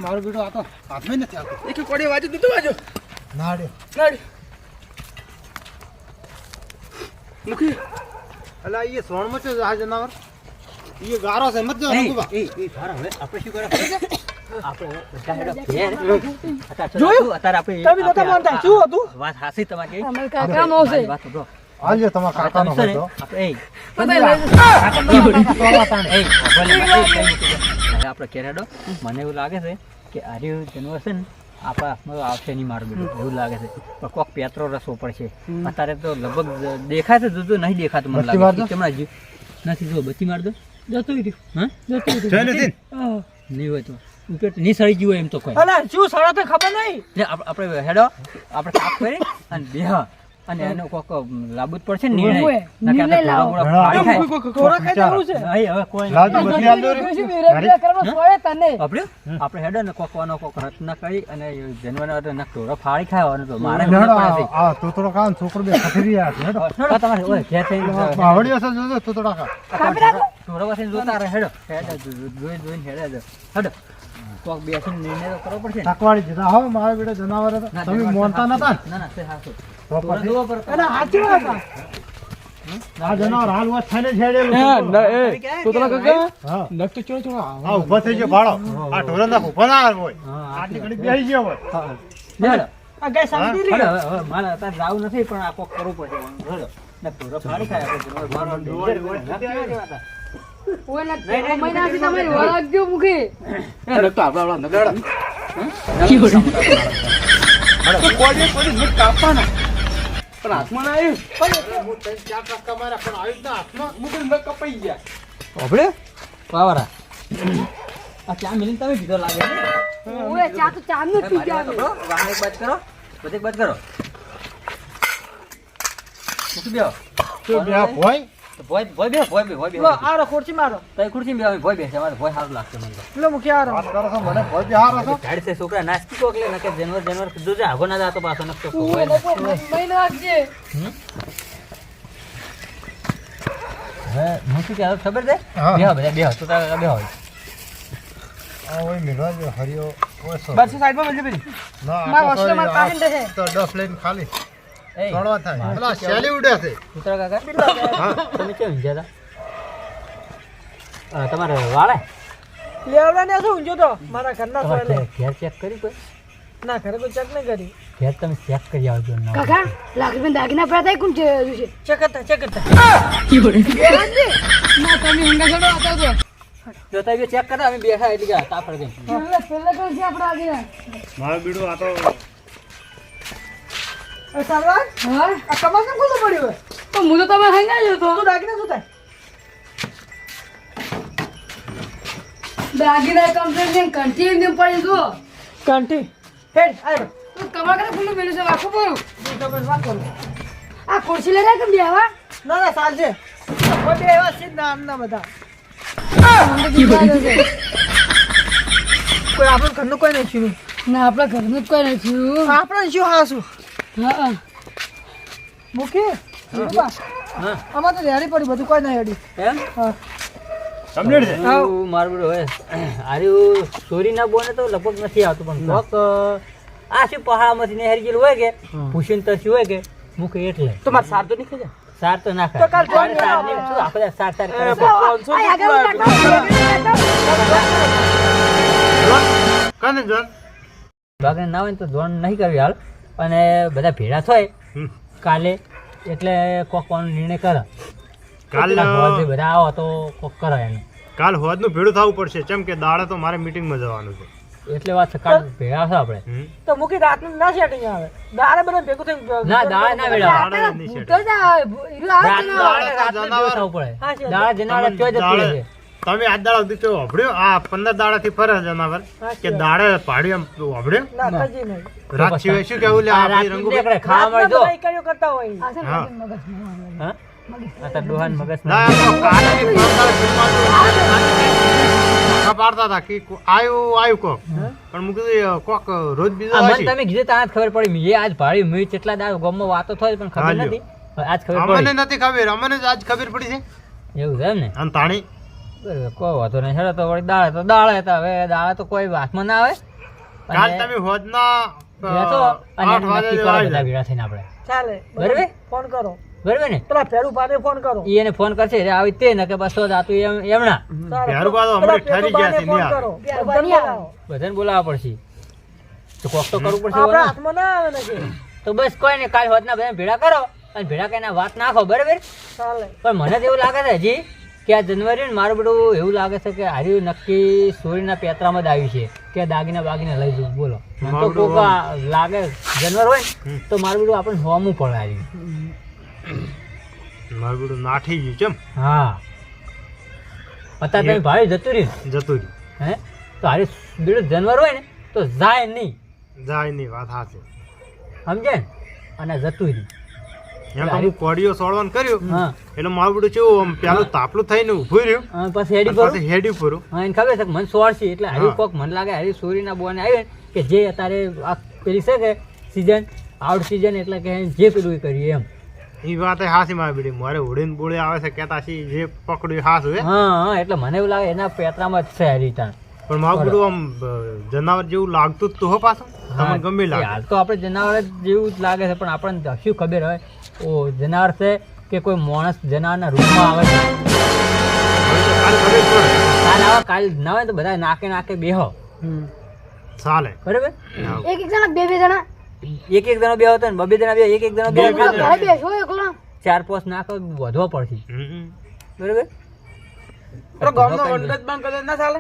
મારો બેટો આ તો હાથમાં નથી આવતો. એક કોડી વાજો તું વાજો નાડે મુખી અલા એ સોણમાં છે આ જનાવર એ ગારો છે મત જો રઘુબા. એ સારા હવે આપણે શું કરે આપણે બધા હેડો ઘેર જોયું? અત્યારે આપણે તમે નતા માનતા શું હતું? વાત હાસી તમારી અમાર કાકા નો છે વાત તો આજે તમારા કાકાનો હતો. આપણે આપણે કેરેડો મને એવું લાગે છે કે આર્યું જાનવર છે ને આપણા હાથમાં આવશે નહીં મારું બેટું એવું લાગે છે પણ કોક પેત્રો રસો પડશે અત્યારે તો લગભગ દેખાય છે જોજો નહીં દેખાતું મને લાગે કેમણા નથી જો બત્તી માર દો જતું રહ્યું હા જતું રહ્યું નહીં હોય તો ઉપર નહીં સળી ગયું હોય એમ તો કોઈ અલા શું સડા તો ખબર નહીં. આપણે હેડો આપણે કાપ કરી અને બેહ અને એનો કોક લાબુ જ પડશે ને નિર્ણય નિર્ણય લાવો. ખોરાક ખાઈ જવું છે. નહીં હવે કોઈ લાજુ બધી આલ દો રે. આપણે હેડો ને કોકવાનો કોક રચના કરી અને જનવાનો ન ઢોરો ફાળી ખાવાનો તો મારે આ તોતડો કાન છોકરો બે ખઠરી આ હેડો. તમારે ઓય ઘેર થઈને બાવડી અસર જોજો તોતડો કા. ઢોરો પાસે જોતા રહે હેડો જોઈને હેડો હેડો કોક બેસીને નિર્ણય તો કરવો પડશે ને. તાકવાડી જતા હો મારો બેટો જનાવર હતો. તમે મોનતા નતા ને? ના તે હાચું. તો પછી અલા સાચી વાત આ. આ જનાવર હાલ વાત થઈને છેડેલું છે. હા નક તો ચો આ ઊભો થઈ ગયો ભાડો. આ ઢોરણ ના ઊભો ના આવ્યો હોય. આટલી ઘડી બેસી ગયો હોય. હેડો આ ગાય શાંતિ રહી. હેડો હવે મારે અત્યારે જાવું નથી પણ આ કોક કરવું પડશે હેડો ને ઢોરો ફાળી ખાય આપણે મારો મહિનાથી તમારી વળગજો મૂકી કોડી મત કાપવાના પણ હાથમાં ના આવ્યું હું ત્રણ ચાર ટકા મારા પણ આવ્યું જ ના હાથમાં. મુકલ ન કપાઈ ગયા. આપણે પાવરા આ ચા મિલીને તમે કીધો લાગે ને ઓય ચા તો ચાનું જ પી ગયા અમે. વાહન એક બાદ કરો બધે બાદ કરો મૂકી બેહો તો બે આ ભોય ભોય ભોય બે લો આ રો ખોરચી મારો. તઈ ખુરશી બેહો ભોય બેસે અમારે ભોય સારું લાગશે મને તો લો મૂકી આ રો. વાત કરો છો મને ભોય બિહાર હતો. ગાડી છે છોકરા નાસ્તી કોક લે નકે જનવર જોજે આગો ના જાતો પાછો નકતો ઓય લોકો મહિના વાગજે. હે મૂકી કે ખબર છે હા. બેહો બધા બેહો તો તારે બેહો આ ઓય મિલવા જો હરિયો ઓય સો. બસ સાઈડમાં મળજે પેલી. ના મારો આ તો હોસ્ટેલ માં ફરી પાણી રહે. તો 10 લઈને ખાલી એ ચડવા થાય. પેલા શેલી ઉડે છે. કૂતરા કાકા હા તમે કેમ હિંજ્યા હતા તમારે વાળે લેવડા ને શું ઊંઝો તો મારા ઘરના તમારે સોયલે. ઘેર ચેક કરી કોઈ ના ઘરે કોઈ ચેક નહીં કરી. ઘેર તમે ચેક કરી આવજો ના કાકા લાખ રૂપિયા દાગીના પડ્યા થાય કોણ છે ચેક કરતા. ના તમે હંગા છોડો આતા તો જો તમે ચેક કરો અમે બેઠા એટલે ગયા તાપડ ગઈ પેલા કોણ છે આપડા આગળ મારો બીડું આ તો એ સારવાર હા આ કમા કેમ ખોલું પડ્યું હોય? તો હું તો તમે હંગા જ હતો તું દાગીને શું થાય? દાગીના કમ્પ્લેટ કંઠી એમ પડી જો કંઠી હેડ આયો. તું કમા કરે ખુલ્લું મેલું છે વાખું પડ્યું હું તો બસ વાત કરું. આ ખુરશી લઈ રહ્યા કેમ બેહવા ના ના ચાલશે. કોઈ બે એવા છે જ ના આમના બધા. કોઈ આપણું ઘરનું કોઈ નહીં છીનું. ના આપણા ઘરનું જ કોઈ નથી આપણે શું હાસું હા મૂકી હા આમાં તો રેડી પડી બધું કોઈ નહીં હેડી. એમ હા કમ્પ્લીટ છે. મારું બધું હવે આર્યું ચોરી ના બોને તો લગભગ નથી આવતું પણ કોક આ શું પહાડમાંથી ને હેરી ગયેલું હોય કે ભૂષણ તસી હોય કે મૂકે એટલે તો મારે સાર તો નહીં ખાઈ જાય. સાર તો ના તો કાલ ખાય જોઈને સાર ને આવો. શું આપણે સાર કરે છે. કાને જોન બાગને ના હોય ને તો ધોરણ નહીં કરવી હાલ અને બધા ભેળા થાય કાલે એટલે કોક કોનો નિર્ણય કરે કાલ બધા આવો તો કોક કરે એને કાલ હોદનું ભેડું થવું પડશે કેમ કે દાડે તો મારે મીટિંગમાં જવાનું છે. એટલે વાત છે કાલ ભેળા છે આપણે તો મૂકી રાતનું ના સેટિંગ આવે. દાડે બધા ભેગું થઈ ના દાળ ના વેળા દાડે નહીં સેટ. દાળ જનાવર ચોય જતી રહે છે. તમે આજ દાડા સુધી તો વાપર્યો આ 15 દાડાથી ફરે જનાવર કે દાડે પાડ્યું એમ વાપર્યો ના કજી નહીં. રાત સિવાય શું કેવું લે આ આ રાતનું રંગુ દેખાડે, ખાવા મળે જો. બધા ઈકાઈઓ કરતા હોય. હા? આ તાર ડોહાન મગજ ના આ તો કાલની 15 પાડતા હતા કે આયું કોક પણ હું કીધું કોક રોજ બીજો આ મને આવશે. તમે કીધું ત્યાં જ ખબર પડી મેં આજ ભાડ્યું મેં કેટલા દાડ ગામમાં વાતો થઈ પણ ખબર હાલ્યો. નથી હવે આજ ખબર અમને પડી નથી ખબર અમને જ આજ ખબર પડી છે એવું છે એમ ને અને તાણી બરાબર, કોઈ વાંધો નહીં. હેડો તો વળી દાળે તો હવે દાળે તો કોઈ વાતમાં ના આવે. કાલ અને તમે હોદના બેસો અને 8 વાગે નક્કી કરો આવી બધા જાય. ભેગા થઈને આપણે. ચાલે બરાબર? ફોન કરો બરાબર ને? પેલા ફેરું પાને ફોન કરો ઈ એને ફોન કરશે એટલે આવી તે ને કે બસ તો જાતું એમના ચાલે. ફેરું પાડો, પેલા હમણાં ઠરી ગયા છે, ફેરું નહીં પાને આવે. ફોન કરો. બધાને બોલાવો. બધાને બોલાવવા પડશે. તો કોક તો કરવું પડશે. આપણા એવું હાથમાં ના આવે ને કે ને? તો બસ કોઈ ને કાલ હોતના બધાને ભેળા કરો અને ભેળા કઈને વાત નાખો. બરાબર? ચાલે પણ મને તો એવું લાગે છે હજી કે આ જાનવરી ને મારું બધું એવું લાગે છે કે હારી નક્કી સોરીના પેતરામાં જ આવ્યું છે કે દાગીના બાગીના લઈ જવું. બોલો મને તો મારું કોક આ લાગે જાનવર હોય ને તો મારું બધું આપણને હોમું પડે હારી. મારું બધું નાઠી ગયું ચમ હા અત્યારે તમે ભાઈ જતું રહ્યું જતું રહ્યું. હે તો હારી બીજું જાનવર હોય ને તો જાય નહીં, જાય નહીં, વાત સાચી. સમજે ને? અને જતું રહ્યું. એમ તો હું કોડીઓ સોળવાનું કર્યું હા એટલે મારું બધું કેવું આમ પેલું તાપલું થઈને ઊભું રહ્યું અને પછી હેડી અને પર પાછું હેડી પૂરું. હા એને ખબર છે કે મને સોળશી એટલે હારી હા. કોક મને લાગે હારી સોરીના બોને આવ્યો ને કે જે અત્યારે આ પેલી છે કે સિઝન આઉટ સિઝન એટલે કે જે પેલું એ કર્યું એમ. એ વાત હાસી મારી બીડી મારે ઉડીને બોળી આવે છે કેતા છે જે પકડ્યું હાસ હોય હા હા એટલે મને એવું લાગે એના પેતરામાં જ છે હારી તાણ. પણ મારું બધું આમ જનાવર જેવું લાગતું જ તો હો પાછું તમને ગમે એ લાગે. હાલ તો આપણે જનાવર જ જેવું જ લાગે છે પણ આપણને શું ખબર હોય ઓ જનાવર છે કે કોઈ માણસ જનાવરના રૂપમાં આવે છે. કાલ ખબર પડે. કાલ આવા કાલ ના હોય તો બધા નાકે નાકે બેહો. ચાલે. બરાબર? એક એક જણા બે જણા એક એક જણો બે હતો ને બબે જણા બે એક એક જણો બે બે એકલો ઘરે બેસો એકલો 4-5 નાકો વધવા પડશે. હમ. બરાબર? ગામનો વંડત બંધ કરે ના ચાલે